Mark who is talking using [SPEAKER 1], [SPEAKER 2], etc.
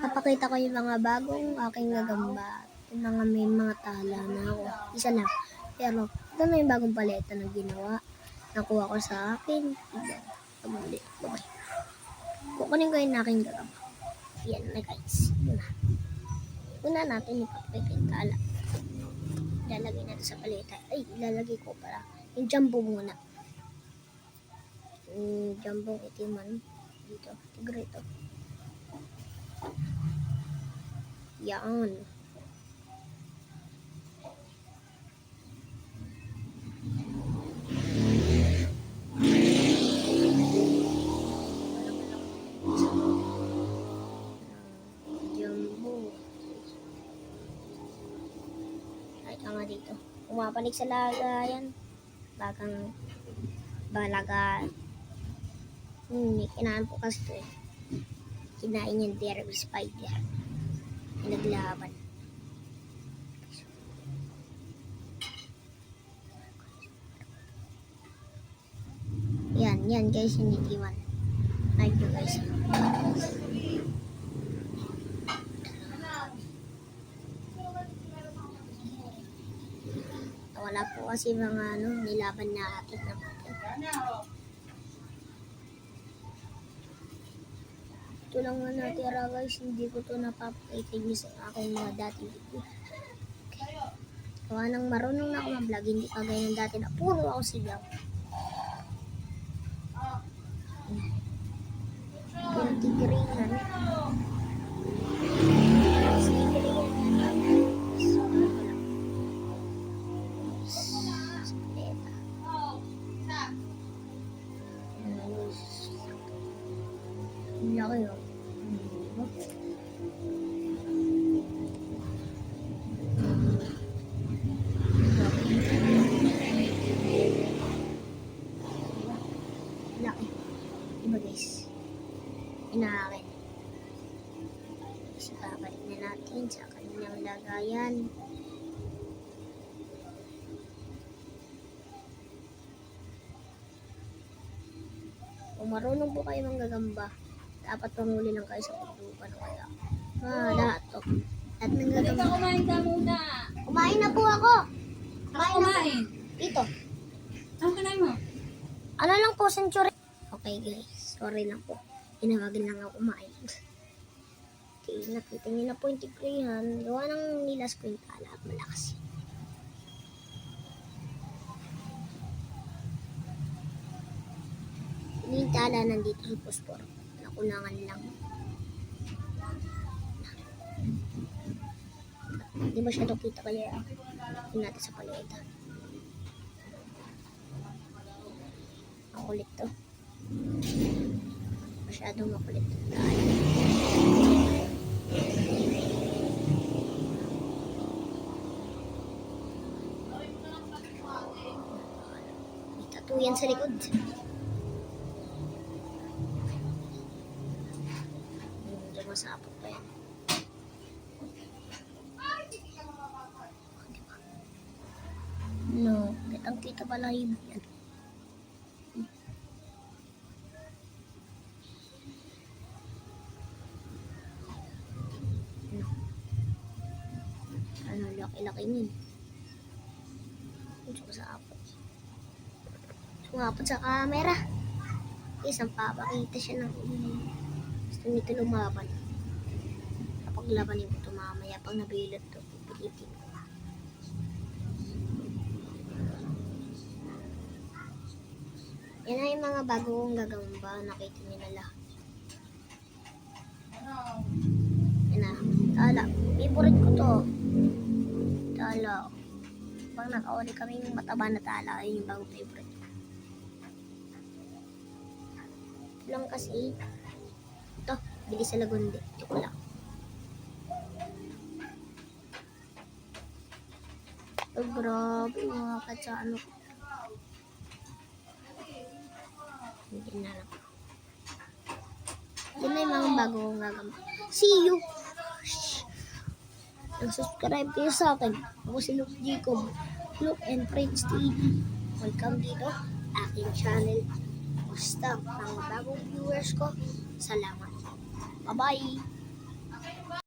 [SPEAKER 1] Papakita ko yung mga bagong aking gagamba. Yung mga may mga tala na ako. Isa lang. Pero ito na yung bagong paleta na ginawa. Nakuha ko sa akin. Tumuli. Okay. Kukunin ko yung aking gagamba. Yan na guys. Una natin ipapakita yung tala. Ilalagay natin sa paleta. Ay, ilalagay ko para yung jumbo muna. Yung jumbo itiman. Dito. Tigre ito. Yan. Jumbo. Ay, nga dito. Umapanig sa lagayan. Bagang balaga. Kinaan po kasi ito eh. Kinain yung derby spider. Naglaban. Yan guys, yung itiman. Like nyo guys. Wala po kasi mga nilaban na atin na natin. Ito lang nga natira guys, hindi ko ito napapakita nyo sa aking mga dati video. Gawa nang marunong na ako mag-vlog, hindi kagaya ng dati na puro ako sigaw. Tigringan. Laki yun. Laki. Diba guys? Inaakin. Kasi babalik na natin sa kanyang lagayan. Kung marunong po kayo manggagamba, dapat panguli lang kayo sa pagdupan o kaya lahat to. At nanggagamba.
[SPEAKER 2] Kumain ka muna.
[SPEAKER 1] Kumain na po ako.
[SPEAKER 2] Kumain.
[SPEAKER 1] Dito.
[SPEAKER 2] Ano kanain mo?
[SPEAKER 1] Ano lang po, century. Okay guys, sorry lang po. Tinawagan lang ako kumain. Okay, nakita niyo na po yung tigrihan. Gawa ng nilas ko yung tala at malakas. Yung tala nandito sa posporo. Nakulangan lang. Hindi masyadong kita kaya yung natin sa paleta. Makulit to. Masyadong makulit to. May tattoo yan sa likod. Masapot pa yan. No, kitang kita pala yung yan. Ano, laki-laki niyan. Sumasapot. Sumapot sa camera. Isang papakita siya ng gusto nito lumaban. Kapag labanin ko ito mamaya, pag nabilot ito, pipilitin ko. Yan na yung mga bago kong gagamba. Nakita niyo na lahat. Yan na. Tala. Favorite ko to. Tala. Pag nakauli kami yung mataba na tala, yun yung bagong favorite ko. Ito lang kasi. Ito. Bili sa Lagundi. Joke lang. Oh, grabe. Mga katsano. Hindi na lang. Yun na yung mga bago kong gagamba. See you! Nag-subscribe kayo sa akin. Ako si Luke Jacob. Luke and Friends TV. Welcome dito. Aking channel. Basta, mga bagong viewers ko. Salamat. Bye-bye!